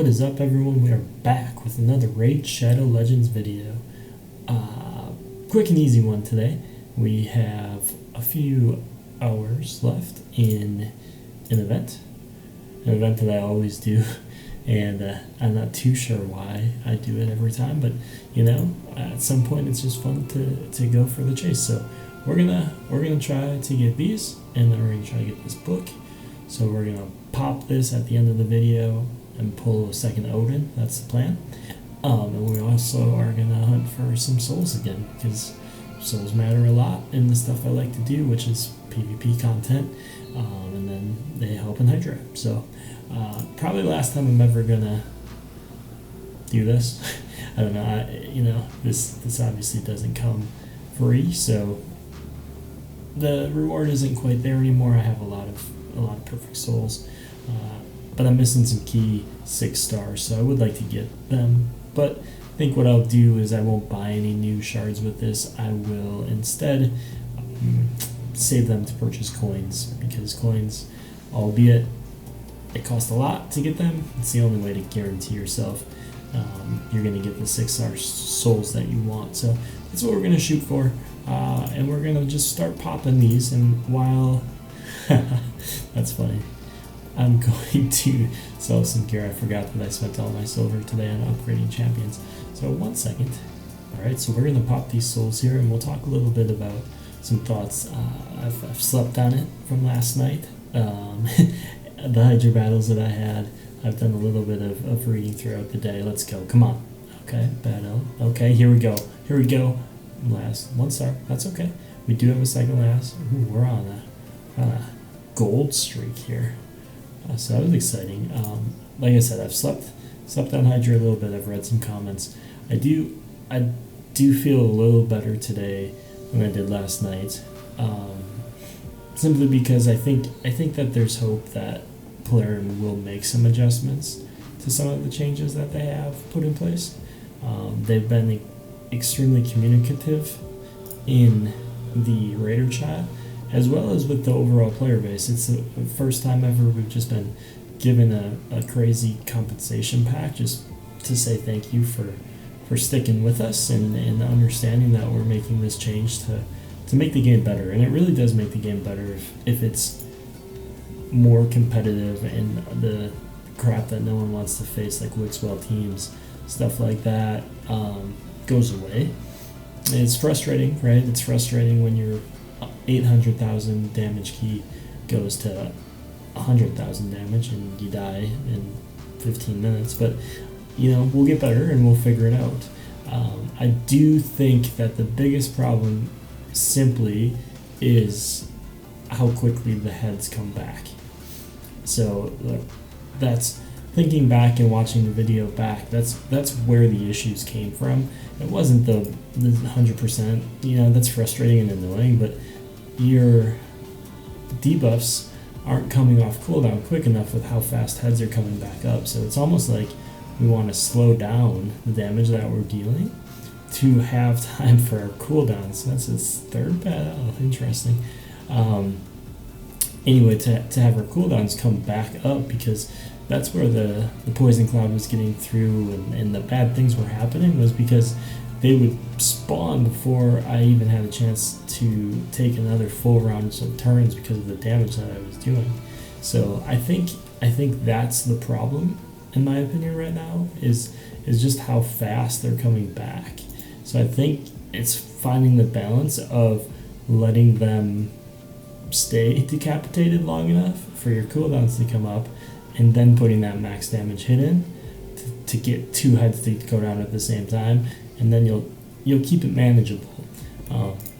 What is up, everyone? We are back with another Raid Shadow Legends video. Quick and easy one today. We have a few hours left in an event that I always do, and I'm not too sure why I do it every time, but you know, at some point it's just fun to go for the chase. So we're gonna try to get these, and then we're gonna try to get this book. So we're gonna pop this at the end of the video and pull a second Odin. That's the plan. And we also are gonna hunt for some souls again, because souls matter a lot in the stuff I like to do, which is PvP content, and then they help in Hydra. So probably last time I'm ever gonna do this. I don't know. This obviously doesn't come free, so the reward isn't quite there anymore. I have a lot of perfect souls, but I'm missing some key 6 stars, so I would like to get them. But I think what I'll do is I won't buy any new shards with this. I will instead save them to purchase coins, because coins, albeit it costs a lot to get them, it's the only way to guarantee yourself you're going to get the 6-star souls that you want. So that's what we're going to shoot for, and we're going to just start popping these. And while that's funny, I'm going to sell some gear. I forgot that I spent all my silver today on upgrading champions. So 1 second. Alright, so we're going to pop these souls here, and we'll talk a little bit about some thoughts. I've slept on it from last night. The Hydra battles that I had, I've done a little bit of reading throughout the day. Let's go. Come on. Okay, battle. Okay, here we go. Last 1 star. That's okay. We do have a second last. Ooh, we're on a gold streak here. So that was exciting. Like I said, I've slept on Hydra a little bit. I've read some comments. I do feel a little better today than I did last night. Simply because I think that there's hope that Plarium will make some adjustments to some of the changes that they have put in place. They've been extremely communicative in the Raider chat, as well as with the overall player base. It's the first time ever we've just been given a crazy compensation pack just to say thank you for sticking with us and understanding that we're making this change to make the game better. And it really does make the game better if it's more competitive, and the crap that no one wants to face, like Wixwell teams, stuff like that, goes away. It's frustrating, right? It's frustrating when your 800,000 damage key goes to 100,000 damage and you die in 15 minutes. But, you know, we'll get better and we'll figure it out. I do think that the biggest problem simply is how quickly the heads come back. So that's thinking back and watching the video back. That's where the issues came from. It wasn't the 100%. You know, that's frustrating and annoying, but your debuffs aren't coming off cooldown quick enough with how fast heads are coming back up. So it's almost like we want to slow down the damage that we're dealing to have time for our cooldowns. So that's his 3rd battle. Interesting. Anyway, to have our cooldowns come back up, because that's where the poison cloud was getting through, and the bad things were happening was because they would spawn before I even had a chance to take another full round of turns because of the damage that I was doing. So I think that's the problem, in my opinion, right now, is just how fast they're coming back. So I think it's finding the balance of letting them stay decapitated long enough for your cooldowns to come up, and then putting that max damage hit in to get 2 heads to go down at the same time, and then you'll keep it manageable.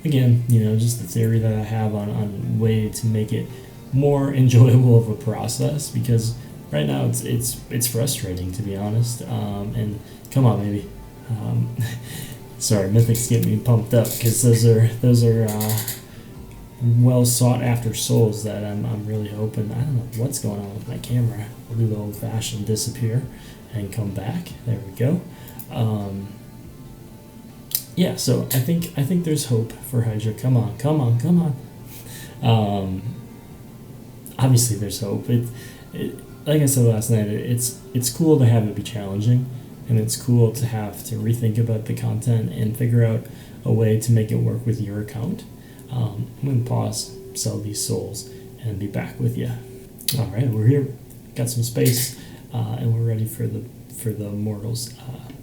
Again, you know, just the theory that I have on way to make it more enjoyable of a process, because right now it's frustrating, to be honest. And come on, maybe. Sorry, mythics get me pumped up, because those are well sought after souls that I'm really hoping. I don't know what's going on with my camera. I'll do the old fashioned disappear and come back. There we go. Yeah, so I think there's hope for Hydra. Come on. Obviously there's hope. like I said last night, it's cool to have it be challenging, and it's cool to have to rethink about the content and figure out a way to make it work with your account. I'm gonna pause, sell these souls, and be back with you. All right, we're here, got some space, and we're ready for the mortals.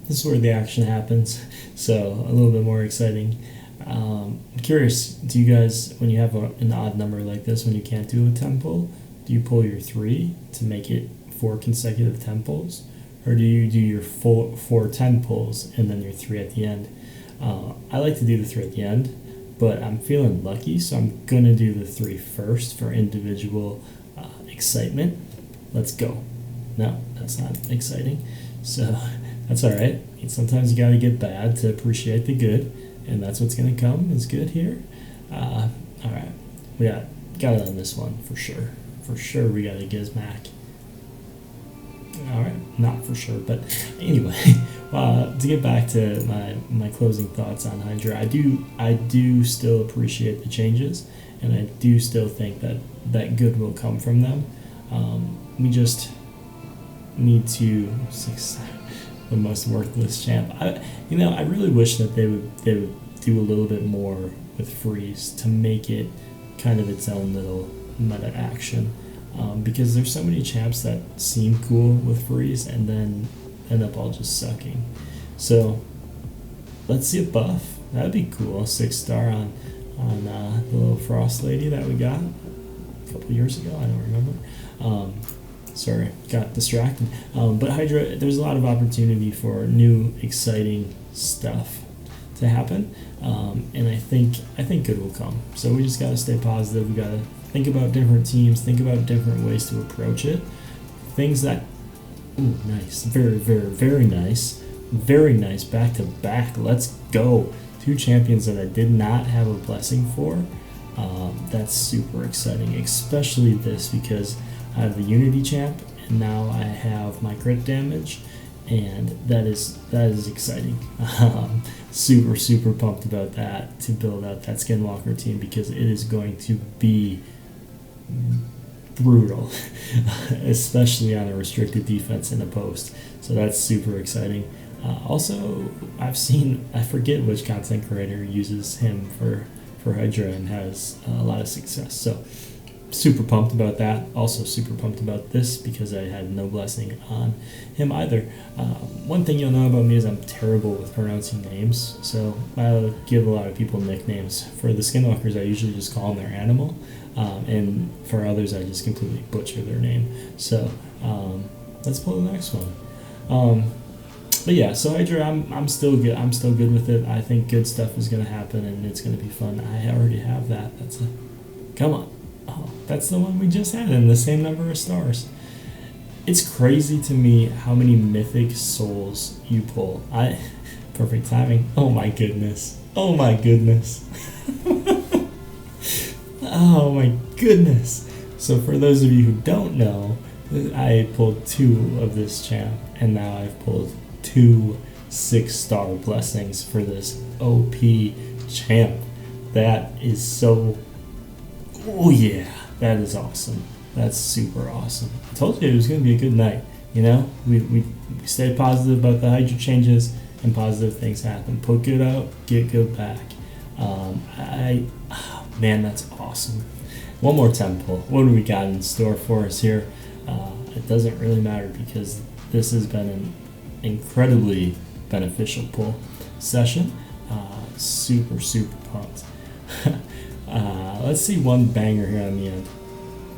This is where the action happens, so a little bit more exciting. I'm curious, do you guys, when you have an odd number like this, when you can't do a 10 pull, do you pull your 3 to make it 4 consecutive 10 pulls? Or do you do your four 10 pulls and then your 3 at the end? I like to do the 3 at the end, but I'm feeling lucky, so I'm going to do the 3 first for individual excitement. Let's go. No, that's not exciting. So that's all right. Sometimes you got to get bad to appreciate the good, and that's what's going to come is good here. All right. We got it on this one for sure. For sure we got a Gizmac. All right, not for sure, but anyway, to get back to my closing thoughts on Hydra, I do still appreciate the changes, and I do still think that good will come from them. We just need to the most worthless champ. I really wish that they would do a little bit more with freeze to make it kind of its own little meta action. Because there's so many champs that seem cool with freeze and then end up all just sucking. So let's see a buff. That'd be cool. 6-star on the little frost lady that we got a couple years ago. I don't remember. Sorry, got distracted. But Hydra, there's a lot of opportunity for new, exciting stuff to happen, and I think good will come. So we just gotta stay positive. We gotta think about different teams, think about different ways to approach it. Things that, ooh, nice, very, very, very nice, back to back. Let's go. 2 champions that I did not have a blessing for. That's super exciting, especially this because I have the Unity champ, and now I have my crit damage, and that is exciting. Super pumped about that, to build out that Skinwalker team, because it is going to be brutal, especially on a restricted defense in a post. So that's super exciting. Also, I forget which content creator uses him for Hydra and has a lot of success. So super pumped about that. Also super pumped about this because I had no blessing on him either. One thing you'll know about me is I'm terrible with pronouncing names, so I'll give a lot of people nicknames. For the Skinwalkers, I usually just call them their animal, and for others I just completely butcher their name. So let's pull the next one. But yeah, so Hydra, I'm still good. I'm still good with it. I think good stuff is going to happen, and it's going to be fun. I already have that. Come on. Oh, that's the one we just had in the same number of stars. It's crazy to me how many mythic souls you pull. Perfect timing. Oh my goodness. Oh my goodness. Oh my goodness. So for those of you who don't know, I pulled 2 of this champ, and now I've pulled 2 6-star blessings for this OP champ. That is so... Oh yeah, that is awesome. That's super awesome. I told you it was going to be a good night. You know, we stay positive about the Hydra changes, and positive things happen. Put good out, get good back. Man, that's awesome. One more 10 pull. What do we got in store for us here? It doesn't really matter because this has been an incredibly beneficial pull session. Super pumped. Let's see one banger here on the end.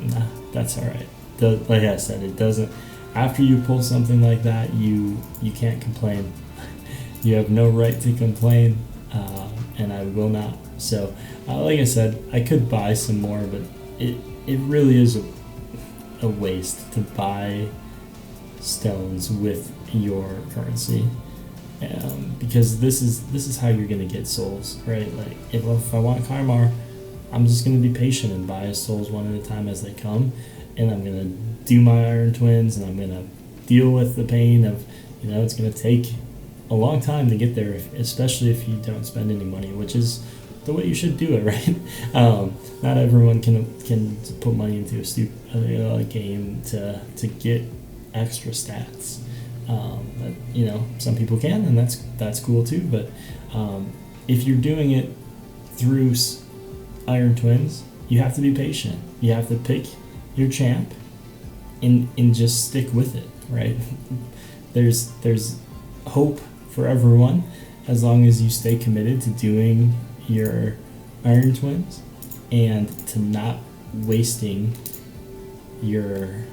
Nah, that's all right. Like I said, it doesn't. After you pull something like that, you can't complain. You have no right to complain, and I will not. So, like I said, I could buy some more, but it really is a waste to buy stones with your currency, because this is how you're gonna get souls, right? Like if I want Karmar, I'm just gonna be patient and buy souls one at a time as they come, and I'm gonna do my Iron Twins, and I'm gonna deal with the pain of, it's gonna take a long time to get there, especially if you don't spend any money, which is the way you should do it, right? Not everyone can put money into a game to get extra stats. But, you know, some people can, and that's cool too. But if you're doing it through Iron Twins, you have to be patient. You have to pick your champ and just stick with it, right? There's hope for everyone as long as you stay committed to doing your Iron Twins and to not wasting your,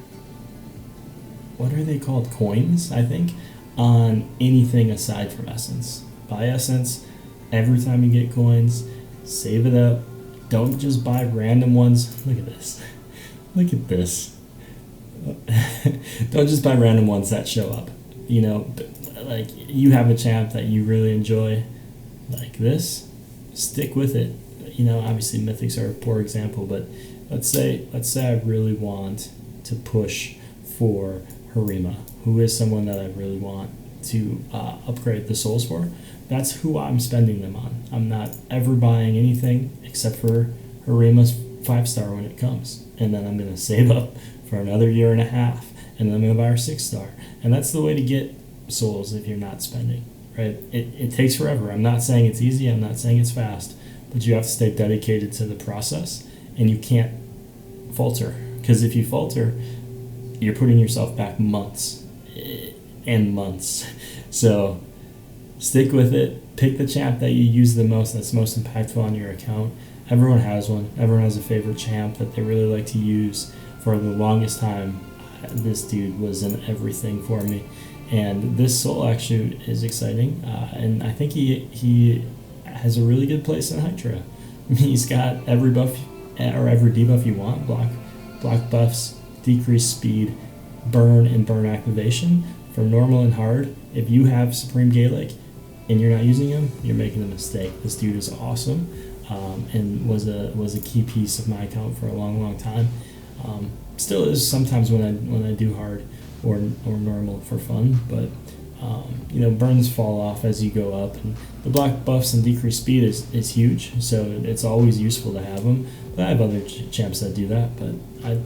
what are they called, coins, I think, on anything aside from Essence. Buy Essence every time you get coins, save it up. Don't just buy random ones. Look at this. Look at this. Don't just buy random ones that show up. You know, like, you have a champ that you really enjoy, like this, stick with it. You know, obviously mythics are a poor example, but let's say I really want to push for Harima, who is someone that I really want to upgrade the souls for. That's who I'm spending them on. I'm not ever buying anything except for Harima's 5-star when it comes, and then I'm going to save up for another year and a half, and then I'm going to buy her 6-star. And that's the way to get souls if you're not spending, right? It takes forever. I'm not saying it's easy. I'm not saying it's fast, but you have to stay dedicated to the process, and you can't falter, because if you falter, you're putting yourself back months and months. So stick with it. Pick the champ that you use the most, that's most impactful on your account. Everyone has one. Everyone has a favorite champ that they really like to use. For the longest time, this dude was in everything for me. And this soul actually is exciting. And I think he has a really good place in Hydra. He's got every buff or every debuff you want. Block buffs, decreased speed, burn, and burn activation. For normal and hard, if you have Supreme Gaelic and you're not using him, you're making a mistake. This dude is awesome, and was a key piece of my account for a long time. Still is sometimes when I do hard or normal for fun, but you know, burns fall off as you go up, and the block buffs and decreased speed is huge, so it's always useful to have them. But I have other champs that do that, but I'm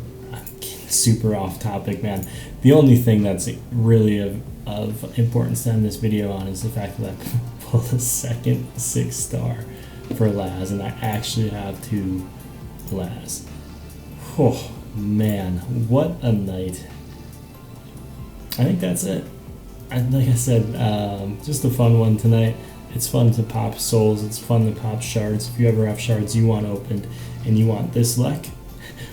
super off topic, man. The only thing that's really of importance to end this video on is the fact that I pulled a second 6-star for Laz, and I actually have 2 Laz. Oh man, what a night. I think that's it. Like I said, just a fun one tonight. It's fun to pop souls, it's fun to pop shards. If you ever have shards you want opened and you want this luck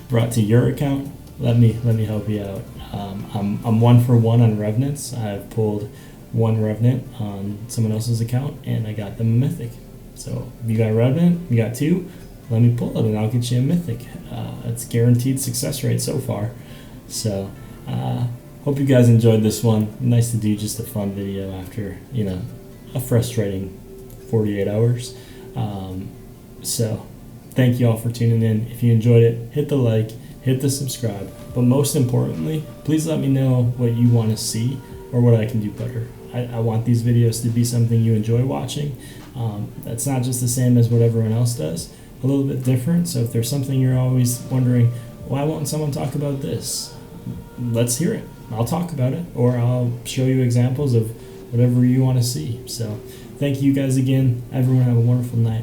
brought to your account, let me help you out. I'm 1 for 1 on Revenants. I've pulled 1 Revenant on someone else's account, and I got them a Mythic. So if you got a Revenant, you got 2, let me pull it, and I'll get you a Mythic. It's guaranteed success rate so far. So hope you guys enjoyed this one. Nice to do just a fun video after, you know, a frustrating 48 hours. So thank you all for tuning in. If you enjoyed it, hit the like, hit the subscribe, but most importantly, please let me know what you want to see or what I can do better. I want these videos to be something you enjoy watching. That's not just the same as what everyone else does, a little bit different. So if there's something you're always wondering, why won't someone talk about this? Let's hear it. I'll talk about it, or I'll show you examples of whatever you want to see. So thank you guys again. Everyone have a wonderful night.